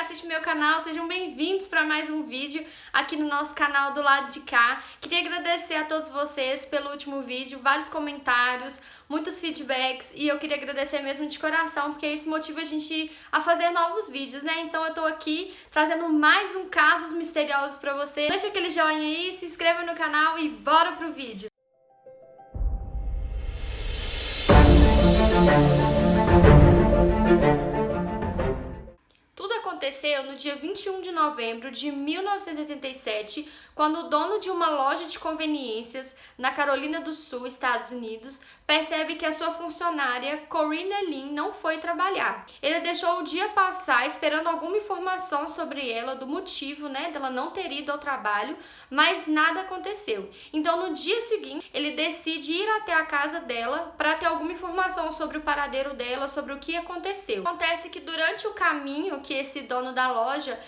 assiste meu canal, sejam bem-vindos para mais um vídeo aqui no nosso canal do lado de cá. Queria agradecer a todos vocês pelo último vídeo, vários comentários, muitos feedbacks e eu queria agradecer mesmo de coração, porque isso motiva a gente a fazer novos vídeos, né? Então eu tô aqui trazendo mais um Casos Misteriosos para você. Deixa aquele joinha aí, se inscreva no canal e bora pro vídeo! Tudo aconteceu no dia 21 de novembro de 1987, quando o dono de uma loja de conveniências na Carolina do Sul, Estados Unidos, percebe que a sua funcionária, Corrina Lynn, não foi trabalhar. Ele deixou o dia passar esperando alguma informação sobre ela, do motivo, dela não ter ido ao trabalho, mas nada aconteceu. Então, no dia seguinte, ele decide ir até a casa dela para ter alguma informação sobre o paradeiro dela, sobre o que aconteceu. Acontece que durante o caminho que esse dono da loja,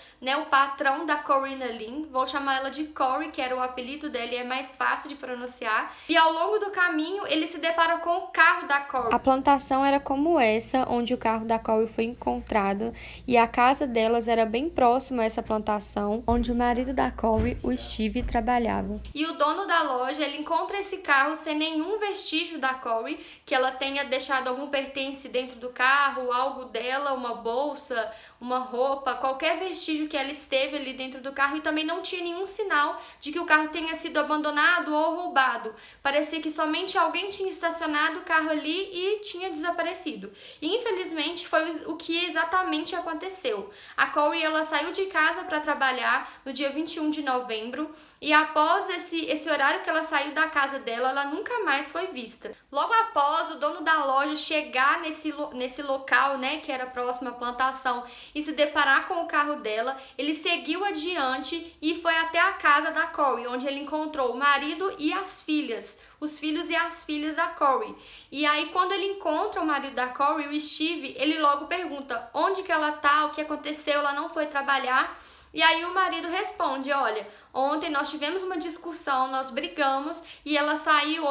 o patrão da Corrina Lynn, vou chamar ela de Corey, que era o apelido dele, é mais fácil de pronunciar, e ao longo do caminho ele se depara com o carro da Corey. A plantação era como essa, onde o carro da Corey foi encontrado, e a casa delas era bem próxima a essa plantação, onde o marido da Corey, o Steve, trabalhava. E o dono da loja, ele encontra esse carro sem nenhum vestígio da Corey, que ela tenha deixado algum pertence dentro do carro, algo dela, uma bolsa, uma roupa, qualquer vestígio que ela esteve ali dentro do carro, e também não tinha nenhum sinal de que o carro tenha sido abandonado ou roubado. Parecia que somente alguém tinha estacionado o carro ali e tinha desaparecido. E infelizmente foi o que exatamente aconteceu. A Corey, ela saiu de casa para trabalhar no dia 21 de novembro e após esse horário que ela saiu da casa dela, ela nunca mais foi vista. Logo após o dono da loja chegar nesse local, que era próximo à plantação, e se deparar com o carro dela, ele seguiu adiante e foi até a casa da Corey, onde ele encontrou o marido e as filhas, os filhos e as filhas da Corey. E aí, quando ele encontra o marido da Corey, o Steve, ele logo pergunta onde que ela tá, o que aconteceu, ela não foi trabalhar. E aí o marido responde: olha, ontem nós tivemos uma discussão, nós brigamos e ela saiu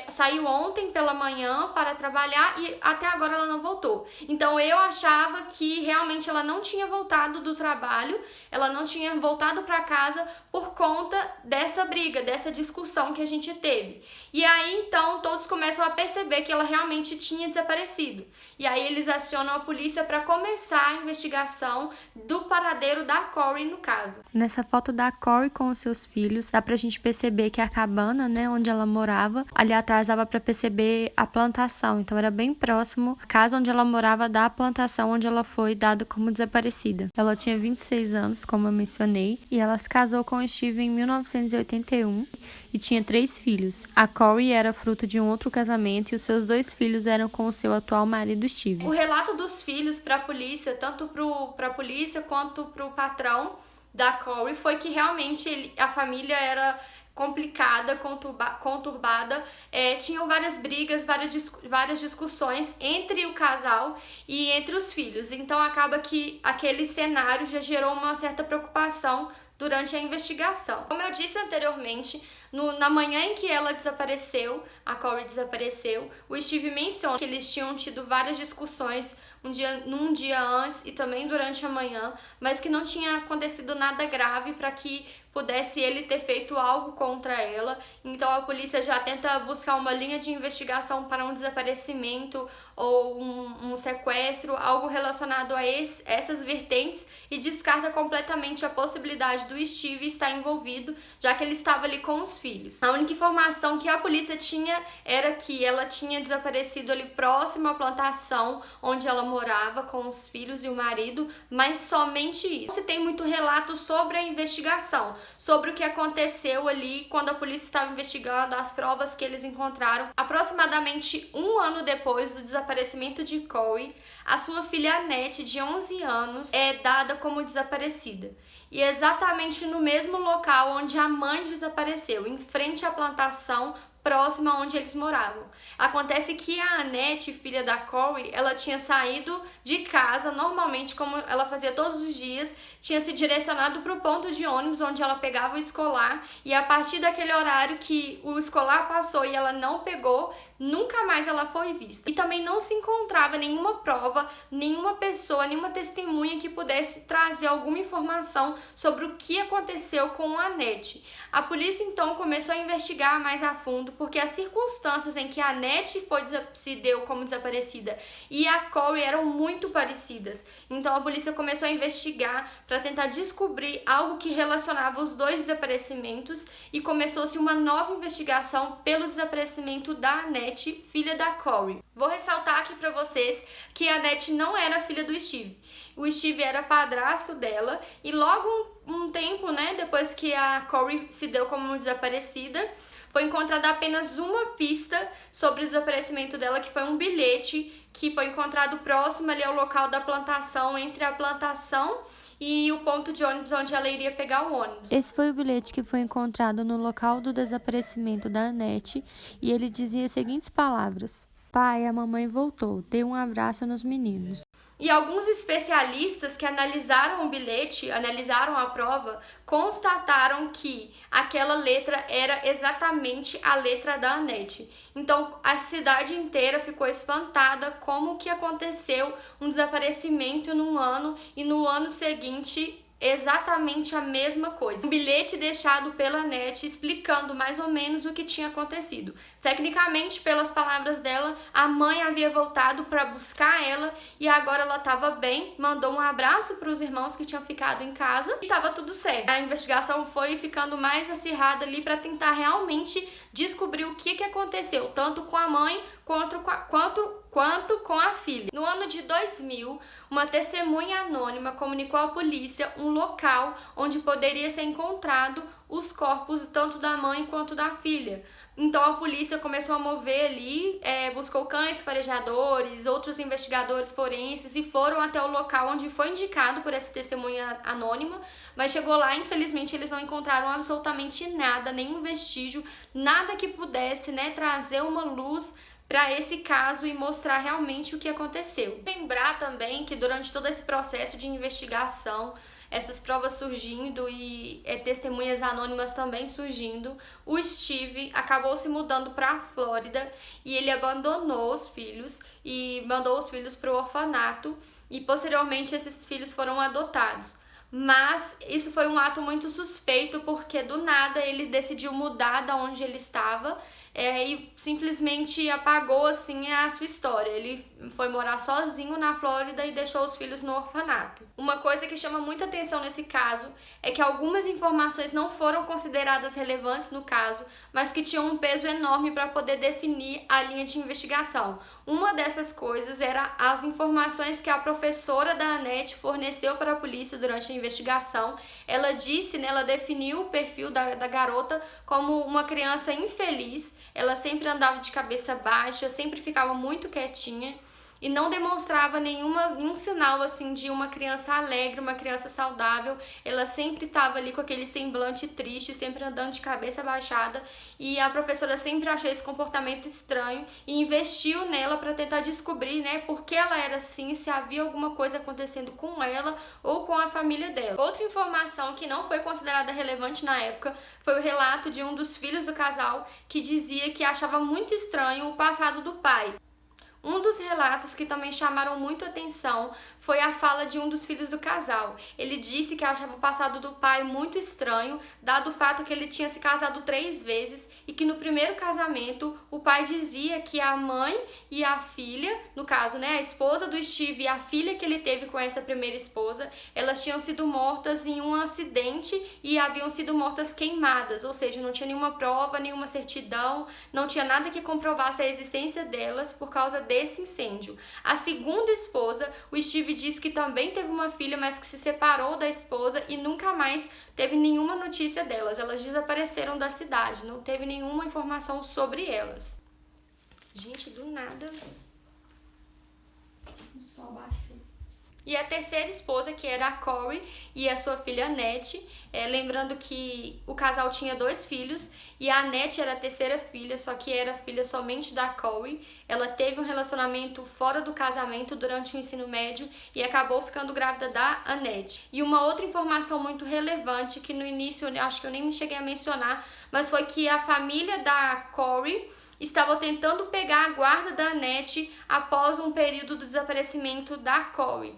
saiu ontem pela manhã para trabalhar e até agora ela não voltou. Então eu achava que realmente ela não tinha voltado do trabalho, ela não tinha voltado para casa por conta dessa briga, dessa discussão que a gente teve. E aí então todos começam a perceber que ela realmente tinha desaparecido. E aí eles acionam a polícia para começar a investigação do paradeiro da Corey no caso. Nessa foto da Corey com os seus filhos, dá pra gente perceber que a cabana, onde ela morava, ali atrás dava pra perceber a plantação, então era bem próximo a casa onde ela morava da plantação onde ela foi dada como desaparecida. Ela tinha 26 anos, como eu mencionei, e ela se casou com o Steve em 1981 e tinha 3 filhos. A Corey era fruto de um outro casamento e os seus 2 filhos eram com o seu atual marido Steve. O relato dos filhos para a polícia, tanto para a polícia quanto para o patrão da Corey, foi que realmente a família era complicada, conturbada, tinham várias brigas, várias discussões entre o casal e entre os filhos. Então acaba que aquele cenário já gerou uma certa preocupação durante a investigação. Como eu disse anteriormente, na manhã em que ela desapareceu, a Corey desapareceu, o Steve menciona que eles tinham tido várias discussões num dia antes e também durante a manhã, mas que não tinha acontecido nada grave para que pudesse ele ter feito algo contra ela. Então a polícia já tenta buscar uma linha de investigação para um desaparecimento ou um sequestro, algo relacionado a essas vertentes, e descarta completamente a possibilidade do Steve estar envolvido, já que ele estava ali com os filhos. A única informação que a polícia tinha era que ela tinha desaparecido ali próximo à plantação onde ela morava com os filhos e o marido, mas somente isso. Você tem muito relato sobre a investigação, sobre o que aconteceu ali quando a polícia estava investigando, as provas que eles encontraram. Aproximadamente um ano depois do desaparecimento de Corey, a sua filha Annette, de 11 anos, é dada como desaparecida. E exatamente no mesmo local onde a mãe desapareceu, em frente à plantação, próxima onde eles moravam. Acontece que a Annette, filha da Corey, ela tinha saído de casa normalmente, como ela fazia todos os dias, tinha se direcionado para o ponto de ônibus onde ela pegava o escolar, e a partir daquele horário que o escolar passou e ela não pegou, nunca mais ela foi vista. E também não se encontrava nenhuma prova, nenhuma pessoa, nenhuma testemunha que pudesse trazer alguma informação sobre o que aconteceu com a Annette. A polícia então começou a investigar mais a fundo, porque as circunstâncias em que a Annette se deu como desaparecida e a Corey eram muito parecidas. Então a polícia começou a investigar para tentar descobrir algo que relacionava os dois desaparecimentos e começou-se uma nova investigação pelo desaparecimento da Annette, filha da Corey. Vou ressaltar aqui para vocês que a Annette não era filha do Steve. O Steve era padrasto dela e logo um tempo, depois que a Corey se deu como desaparecida, foi encontrada apenas uma pista sobre o desaparecimento dela, que foi um bilhete que foi encontrado próximo ali ao local da plantação, entre a plantação e o ponto de ônibus onde ela iria pegar o ônibus. Esse foi o bilhete que foi encontrado no local do desaparecimento da Annette e ele dizia as seguintes palavras: "Pai, a mamãe voltou, dê um abraço nos meninos." E alguns especialistas que analisaram o bilhete, analisaram a prova, constataram que aquela letra era exatamente a letra da Annette. Então a cidade inteira ficou espantada como que aconteceu um desaparecimento num ano e no ano seguinte exatamente a mesma coisa. Um bilhete deixado pela Annette explicando mais ou menos o que tinha acontecido. Tecnicamente, pelas palavras dela, a mãe havia voltado para buscar ela e agora ela estava bem, mandou um abraço para os irmãos que tinham ficado em casa e estava tudo certo. A investigação foi ficando mais acirrada ali para tentar realmente descobrir o que aconteceu, tanto com a mãe quanto com a filha. No ano de 2000, uma testemunha anônima comunicou à polícia um local onde poderia ser encontrado os corpos tanto da mãe quanto da filha. Então a polícia começou a mover ali, buscou cães farejadores, outros investigadores forenses e foram até o local onde foi indicado por essa testemunha anônima, mas chegou lá, infelizmente eles não encontraram absolutamente nada, nenhum vestígio, nada que pudesse, trazer uma luz para esse caso e mostrar realmente o que aconteceu. Lembrar também que durante todo esse processo de investigação, essas provas surgindo e testemunhas anônimas também surgindo, o Steve acabou se mudando para a Flórida e ele abandonou os filhos e mandou os filhos para o orfanato e posteriormente esses filhos foram adotados. Mas isso foi um ato muito suspeito porque do nada ele decidiu mudar da onde ele estava e simplesmente apagou assim a sua história. Ele foi morar sozinho na Flórida e deixou os filhos no orfanato. Uma coisa que chama muita atenção nesse caso é que algumas informações não foram consideradas relevantes no caso, mas que tinham um peso enorme para poder definir a linha de investigação. Uma dessas coisas era as informações que a professora da Annette forneceu para a polícia durante a investigação. Ela disse, ela definiu o perfil da garota como uma criança infeliz. Ela sempre andava de cabeça baixa, sempre ficava muito quietinha e não demonstrava nenhum sinal assim de uma criança alegre, uma criança saudável. Ela sempre estava ali com aquele semblante triste, sempre andando de cabeça baixada, e a professora sempre achou esse comportamento estranho e investiu nela para tentar descobrir, por que ela era assim, se havia alguma coisa acontecendo com ela ou com a família dela. Outra informação que não foi considerada relevante na época foi o relato de um dos filhos do casal que dizia que achava muito estranho o passado do pai. Um dos relatos que também chamaram muito atenção foi a fala de um dos filhos do casal. Ele disse que achava o passado do pai muito estranho, dado o fato que ele tinha se casado 3 vezes e que no primeiro casamento o pai dizia que a mãe e a filha, no caso, a esposa do Steve e a filha que ele teve com essa primeira esposa, elas tinham sido mortas em um acidente e haviam sido mortas queimadas, ou seja, não tinha nenhuma prova, nenhuma certidão, não tinha nada que comprovasse a existência delas por causa desse incêndio. A segunda esposa, o Steve disse que também teve uma filha, mas que se separou da esposa e nunca mais teve nenhuma notícia delas. Elas desapareceram da cidade, não teve nenhuma informação sobre elas. Gente, do nada o sol baixou. E a terceira esposa, que era a Corey, e a sua filha Annette, lembrando que o casal tinha 2 filhos, e a Annette era a terceira filha, só que era filha somente da Corey. Ela teve um relacionamento fora do casamento durante o ensino médio e acabou ficando grávida da Annette. E uma outra informação muito relevante, que no início eu acho que eu nem me cheguei a mencionar, mas foi que a família da Corey estavam tentando pegar a guarda da Annette após um período do desaparecimento da Corey.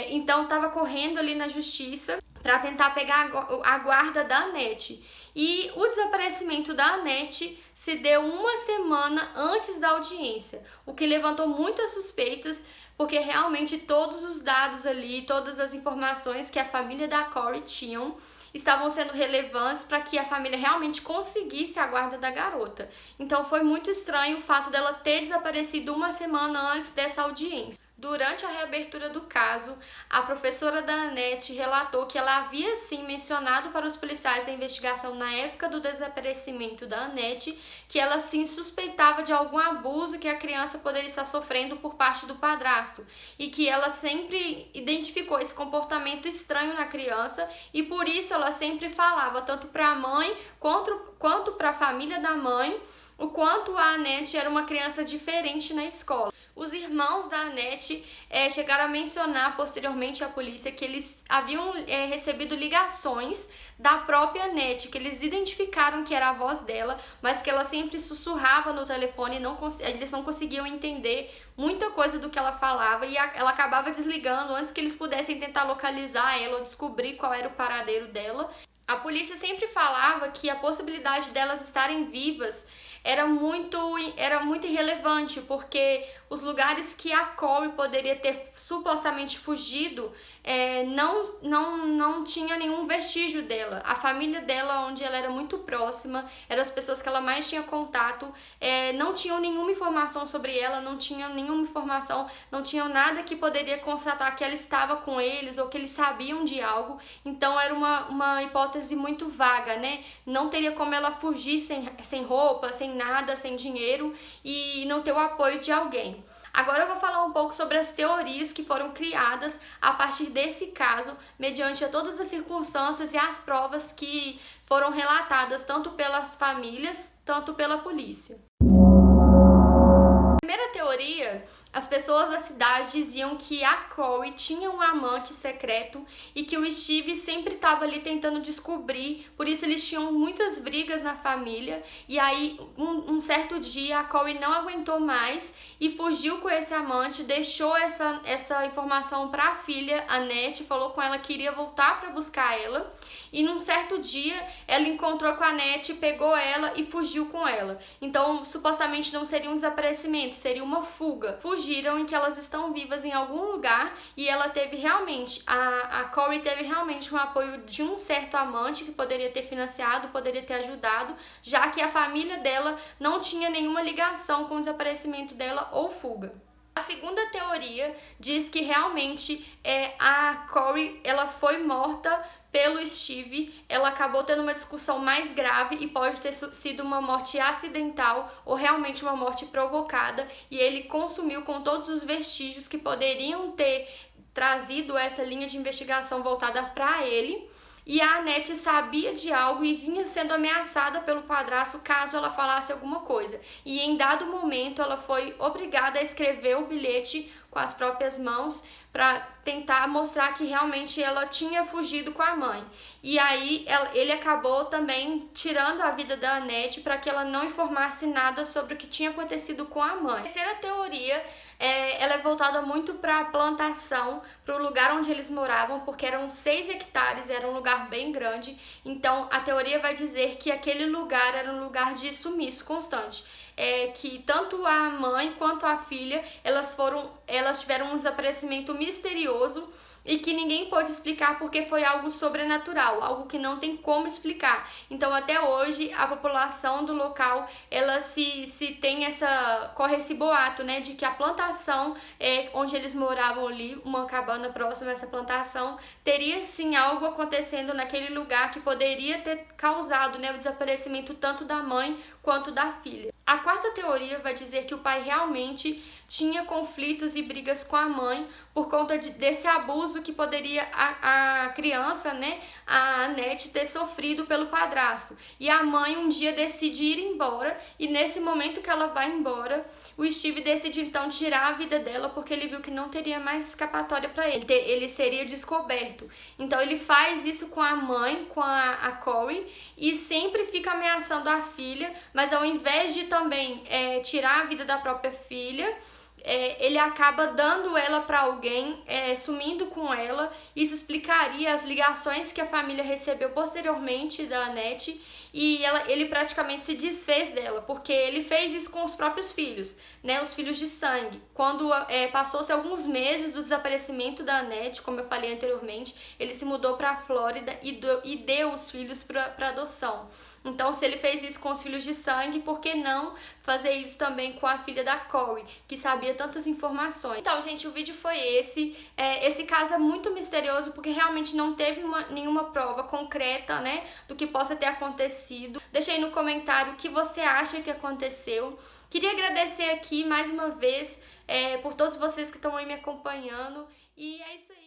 Então estava correndo ali na justiça para tentar pegar a guarda da Annette. E o desaparecimento da Annette se deu uma semana antes da audiência, o que levantou muitas suspeitas, porque realmente todos os dados ali, todas as informações que a família da Corey tinham estavam sendo relevantes para que a família realmente conseguisse a guarda da garota. Então foi muito estranho o fato dela ter desaparecido uma semana antes dessa audiência. Durante a reabertura do caso, a professora da Annette relatou que ela havia sim mencionado para os policiais da investigação na época do desaparecimento da Annette que ela sim suspeitava de algum abuso que a criança poderia estar sofrendo por parte do padrasto e que ela sempre identificou esse comportamento estranho na criança e por isso ela sempre falava tanto para a mãe quanto para a família da mãe o quanto a Annette era uma criança diferente na escola. Os irmãos da Annette chegaram a mencionar posteriormente à polícia que eles haviam recebido ligações da própria Annette, que eles identificaram que era a voz dela, mas que ela sempre sussurrava no telefone e eles não conseguiam entender muita coisa do que ela falava e ela acabava desligando antes que eles pudessem tentar localizar ela ou descobrir qual era o paradeiro dela. A polícia sempre falava que a possibilidade delas estarem vivas era muito irrelevante, porque os lugares que a Corey poderia ter supostamente fugido não tinha nenhum vestígio dela. A família dela, onde ela era muito próxima, eram as pessoas que ela mais tinha contato, não tinham nenhuma informação sobre ela, não tinham nada que poderia constatar que ela estava com eles ou que eles sabiam de algo. Então era uma hipótese muito vaga, né? Não teria como ela fugir sem roupa, sem nada, sem dinheiro e não ter o apoio de alguém. Agora eu vou falar um pouco sobre as teorias que foram criadas a partir desse caso, mediante a todas as circunstâncias e as provas que foram relatadas tanto pelas famílias, tanto pela polícia. A primeira teoria, as pessoas da cidade diziam que a Corey tinha um amante secreto e que o Steve sempre estava ali tentando descobrir, por isso eles tinham muitas brigas na família. E aí, um certo dia, a Corey não aguentou mais e fugiu com esse amante, deixou essa informação para a filha, Annette, falou com ela que iria voltar para buscar ela. E num certo dia, ela encontrou com a Annette, pegou ela e fugiu com ela. Então, supostamente não seria um desaparecimento, seria uma fuga. Fugiram em que elas estão vivas em algum lugar e ela teve realmente, a Corey teve realmente um apoio de um certo amante que poderia ter financiado, poderia ter ajudado, já que a família dela não tinha nenhuma ligação com o desaparecimento dela ou fuga. A segunda teoria diz que realmente a Corey ela foi morta pelo Steve, ela acabou tendo uma discussão mais grave e pode ter sido uma morte acidental ou realmente uma morte provocada e ele consumiu com todos os vestígios que poderiam ter trazido essa linha de investigação voltada para ele. E a Annette sabia de algo e vinha sendo ameaçada pelo padrasto caso ela falasse alguma coisa. E em dado momento ela foi obrigada a escrever o bilhete com as próprias mãos para tentar mostrar que realmente ela tinha fugido com a mãe. E aí ele acabou também tirando a vida da Annette para que ela não informasse nada sobre o que tinha acontecido com a mãe. A terceira teoria ela é voltada muito para a plantação, para o lugar onde eles moravam, porque eram 6 hectares, era um lugar bem grande. Então a teoria vai dizer que aquele lugar era um lugar de sumiço constante. Que tanto a mãe quanto a filha, elas tiveram um desaparecimento misterioso e que ninguém pode explicar porque foi algo sobrenatural, algo que não tem como explicar. Então até hoje a população do local, ela corre esse boato, né, de que a plantação onde eles moravam ali, uma cabana próxima a essa plantação, teria sim algo acontecendo naquele lugar que poderia ter causado, né, o desaparecimento tanto da mãe quanto da filha. A quarta teoria vai dizer que o pai realmente tinha conflitos e brigas com a mãe por conta desse abuso que poderia a criança, né, a Annette, ter sofrido pelo padrasto. E a mãe um dia decide ir embora e nesse momento que ela vai embora, o Steve decide então tirar a vida dela porque ele viu que não teria mais escapatória para ele. Ele seria descoberto. Então ele faz isso com a mãe, com a Corey, e sempre fica ameaçando a filha, mas ao invés de também tirar a vida da própria filha, ele acaba dando ela para alguém, sumindo com ela. Isso explicaria as ligações que a família recebeu posteriormente da Annette, e ele praticamente se desfez dela, porque ele fez isso com os próprios filhos, né, os filhos de sangue. Quando passou-se alguns meses do desaparecimento da Annette, como eu falei anteriormente, ele se mudou para a Flórida e deu os filhos para adoção. Então, se ele fez isso com os filhos de sangue, por que não fazer isso também com a filha da Corey, que sabia tantas informações? Então, gente, o vídeo foi esse. Esse caso é muito misterioso porque realmente não teve nenhuma prova concreta, né, do que possa ter acontecido. Deixa aí no comentário o que você acha que aconteceu. Queria agradecer aqui mais uma vez por todos vocês que estão aí me acompanhando. E é isso aí.